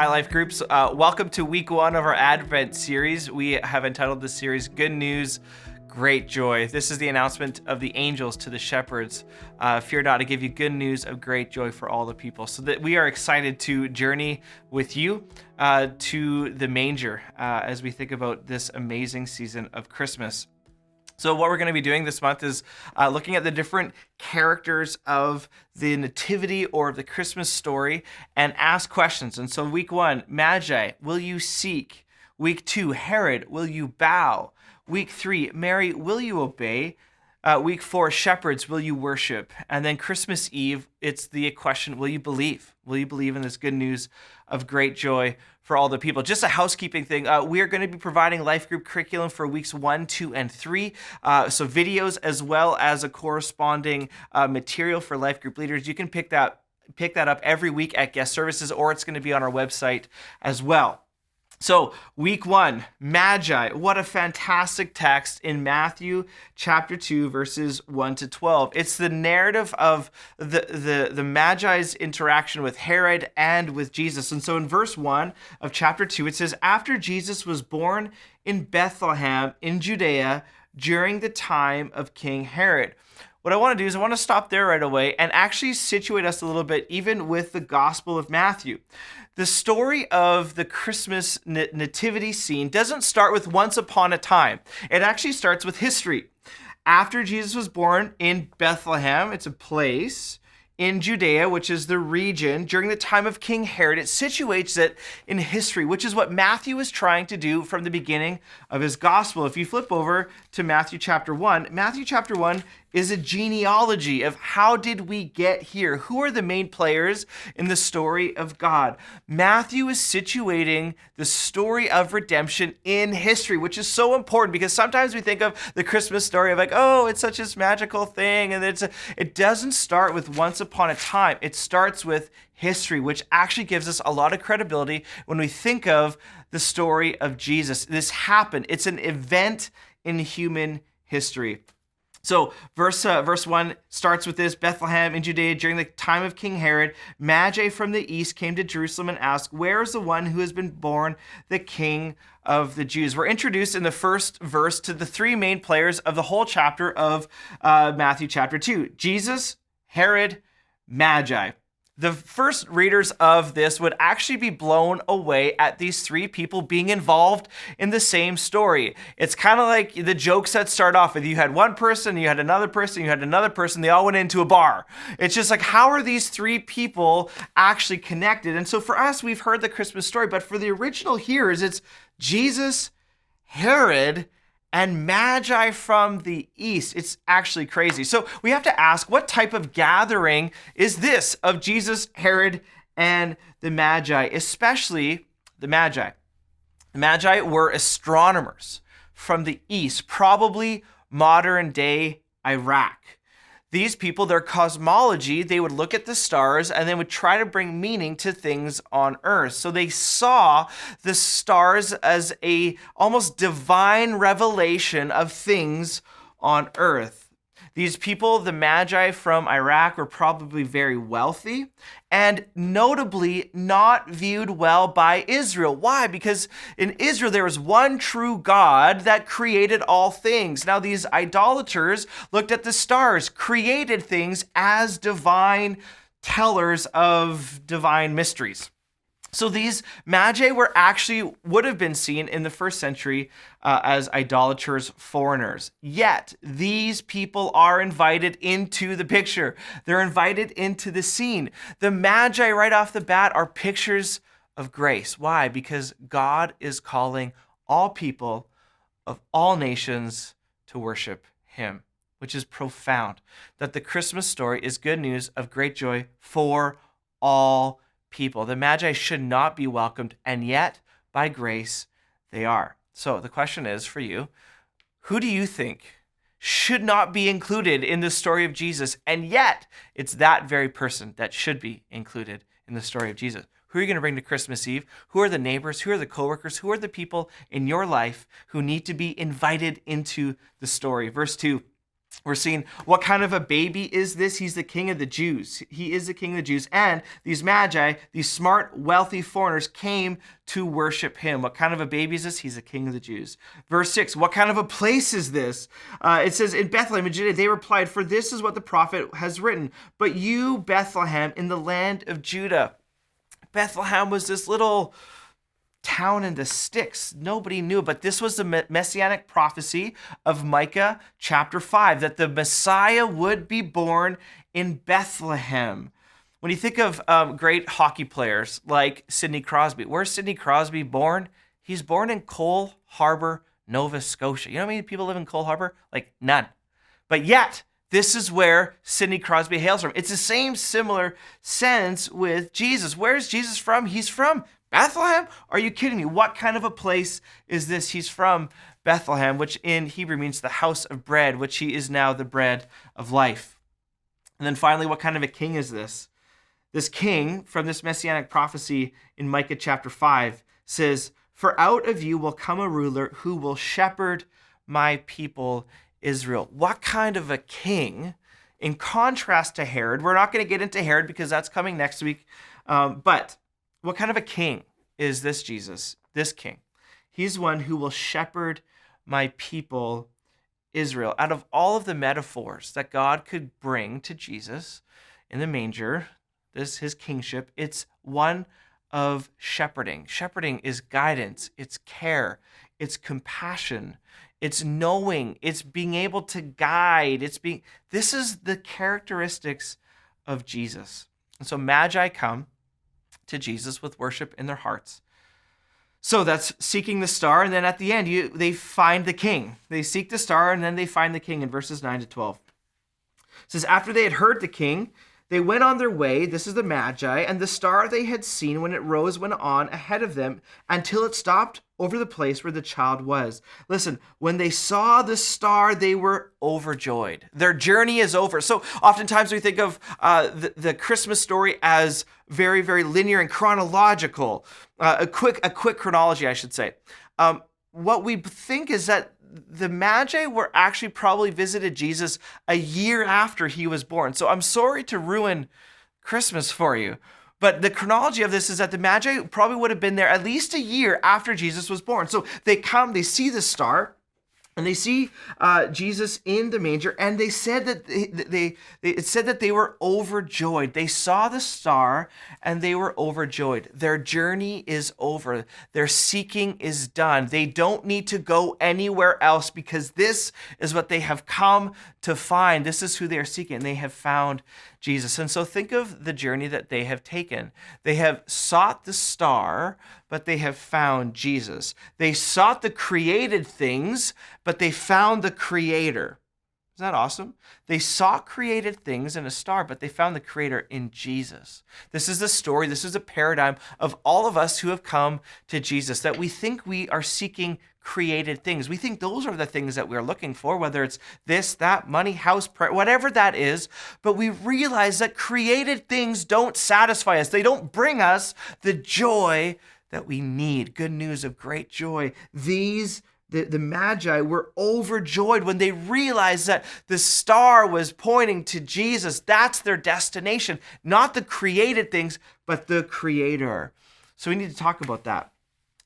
Hi, Life Groups. Welcome to week one of our Advent series. We have entitled this series, Good News, Great Joy. This is the announcement of the angels to the shepherds. Fear not, to give you good news of great joy for all the people. So that we are excited to journey with you to the manger as we think about this amazing season of Christmas. So what we're going to be doing this month is looking at the different characters of the nativity or of the Christmas story and ask questions. And so week one, Magi, will you seek? Week two, Herod, will you bow? Week three, Mary, will you obey? Week four, shepherds, will you worship? And then Christmas Eve, it's the question, will you believe? Will you believe in this good news of great joy for all the people? Just a housekeeping thing. We are going to be providing life group curriculum for weeks 1, 2, and 3. So videos as well as a corresponding material for life group leaders. You can pick that up every week at guest services, or it's going to be on our website as well. So week one, Magi, what a fantastic text in Matthew chapter 2, verses 1 to 12. It's the narrative of the Magi's interaction with Herod and with Jesus. And so in verse 1 of chapter 2, it says, after Jesus was born in Bethlehem in Judea during the time of King Herod. What I want to do is I want to stop there right away and actually situate us a little bit even with the Gospel of Matthew. The story of the Christmas nativity scene doesn't start with once upon a time. It actually starts with history. After Jesus was born in Bethlehem, it's a place in Judea, which is the region, during the time of King Herod, it situates it in history, which is what Matthew is trying to do from the beginning of his gospel. If you flip over to Matthew chapter 1, Matthew chapter 1 is a genealogy of how did we get here? Who are the main players in the story of God? Matthew is situating the story of redemption in history, which is so important because sometimes we think of the Christmas story of like, oh, it's such this magical thing. And it doesn't start with once upon a time. It starts with history, which actually gives us a lot of credibility when we think of the story of Jesus. This happened. It's an event in human history. So verse 1 starts with this, Bethlehem in Judea during the time of King Herod, Magi from the east came to Jerusalem and asked, where is the one who has been born the King of the Jews? We're introduced in the first verse to the three main players of the whole chapter of Matthew chapter 2, Jesus, Herod, Magi. The first readers of this would actually be blown away at these three people being involved in the same story. It's kind of like the jokes that start off with you had one person, you had another person, you had another person, they all went into a bar. It's just like, how are these three people actually connected? And so for us, we've heard the Christmas story, but for the original hearers, it's Jesus, Herod, and Magi from the east. It's actually crazy. So we have to ask, what type of gathering is this of Jesus, Herod, and the Magi, especially the Magi? The Magi were astronomers from the east, probably modern day Iraq. These people, their cosmology, they would look at the stars and they would try to bring meaning to things on earth. So they saw the stars as a almost divine revelation of things on earth. These people, the Magi from Iraq, were probably very wealthy and notably not viewed well by Israel. Why? Because in Israel, there was one true God that created all things. Now, these idolaters looked at the stars, created things as divine tellers of divine mysteries. So these Magi would have been seen in the first century as idolaters, foreigners. Yet these people are invited into the picture. They're invited into the scene. The Magi right off the bat are pictures of grace. Why? Because God is calling all people of all nations to worship him, which is profound. That the Christmas story is good news of great joy for all people. The Magi should not be welcomed, and yet, by grace, they are. So the question is for you, who do you think should not be included in the story of Jesus, and yet it's that very person that should be included in the story of Jesus? Who are you going to bring to Christmas Eve? Who are the neighbors? Who are the coworkers? Who are the people in your life who need to be invited into the story? Verse 2, We're seeing what kind of a baby is this? He's the king of the Jews. He is the king of the Jews. And these Magi, these smart, wealthy foreigners came to worship him. What kind of a baby is this? He's the king of the Jews. Verse 6, what kind of a place is this? It says, in Bethlehem in Judah, they replied, for this is what the prophet has written. But you, Bethlehem, in the land of Judah. Bethlehem was this little town in the sticks. Nobody knew, but this was the messianic prophecy of Micah chapter 5, that the Messiah would be born in Bethlehem. When you think of great hockey players like Sidney Crosby, where's Sidney Crosby born? He's born in Cole Harbour, Nova Scotia. You know how many people live in Cole Harbour? Like none. But yet, this is where Sidney Crosby hails from. It's the same similar sense with Jesus. Where's Jesus from? He's from Bethlehem? Are you kidding me? What kind of a place is this? He's from Bethlehem, which in Hebrew means the house of bread, which he is now the bread of life. And then finally, what kind of a king is this? This king from this messianic prophecy in Micah chapter 5 says, for out of you will come a ruler who will shepherd my people Israel. What kind of a king? In contrast to Herod, we're not going to get into Herod because that's coming next week, but what kind of a king is this Jesus, this king? He's one who will shepherd my people, Israel. Out of all of the metaphors that God could bring to Jesus in the manger, his kingship, it's one of shepherding. Shepherding is guidance, it's care, it's compassion, it's knowing, it's being able to guide, this is the characteristics of Jesus. And so Magi come to Jesus with worship in their hearts. So that's seeking the star, and then at the end, they find the king. They seek the star, and then they find the king in verses 9 to 12. It says, after they had heard the king, they went on their way, this is the Magi, and the star they had seen when it rose went on ahead of them until it stopped over the place where the child was. Listen, when they saw the star, they were overjoyed. Their journey is over. So oftentimes we think of the Christmas story as very, very linear and chronological. A quick chronology, I should say. What we think is that the Magi were actually probably visited Jesus a year after he was born. So I'm sorry to ruin Christmas for you, but the chronology of this is that the Magi probably would have been there at least a year after Jesus was born. So they come, they see the star, and they see Jesus in the manger, and they said that it said that they were overjoyed. They saw the star, and they were overjoyed. Their journey is over. Their seeking is done. They don't need to go anywhere else because this is what they have come to find. This is who they are seeking. They have found Jesus. And so think of the journey that they have taken. They have sought the star, but they have found Jesus. They sought the created things, but they found the Creator. Isn't that awesome? They sought created things in a star, but they found the Creator in Jesus. This is the story, this is a paradigm of all of us who have come to Jesus, that we think we are seeking created things. We think those are the things that we're looking for, whether it's this, that, money, house, whatever that is. But we realize that created things don't satisfy us. They don't bring us the joy that we need. Good news of great joy. The Magi were overjoyed when they realized that the star was pointing to Jesus. That's their destination, not the created things, but the Creator. So we need to talk about that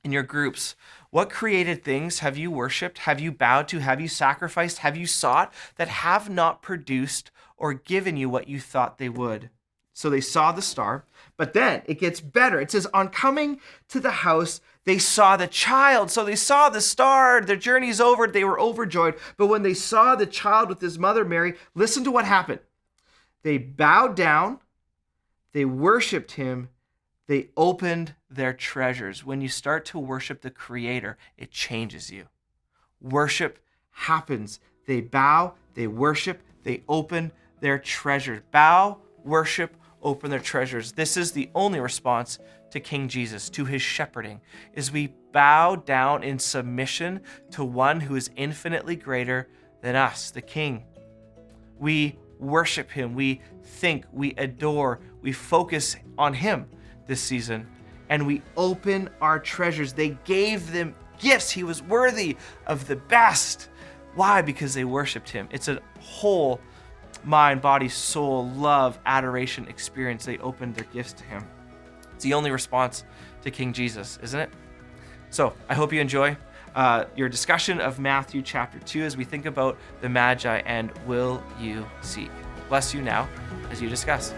in your groups. What created things have you worshiped? Have you bowed to? Have you sacrificed? Have you sought that have not produced or given you what you thought they would? So they saw the star, but then it gets better. It says, on coming to the house, they saw the child. So they saw the star, their journey's over, they were overjoyed. But when they saw the child with his mother Mary, listen to what happened. They bowed down, they worshiped him, they opened their treasures. When you start to worship the Creator, it changes you. Worship happens. They bow, they worship, they open their treasures. Bow, worship, open their treasures. This is the only response to King Jesus, to his shepherding, is we bow down in submission to one who is infinitely greater than us, the King. We worship him, we think, we adore, we focus on him this season, and we open our treasures. They gave them gifts. He was worthy of the best. Why? Because they worshiped him. It's a whole mind, body, soul, love, adoration experience. They opened their gifts to him. It's the only response to King Jesus, isn't it? So I hope you enjoy your discussion of Matthew chapter 2 as we think about the Magi and will you seek. Bless you now as you discuss.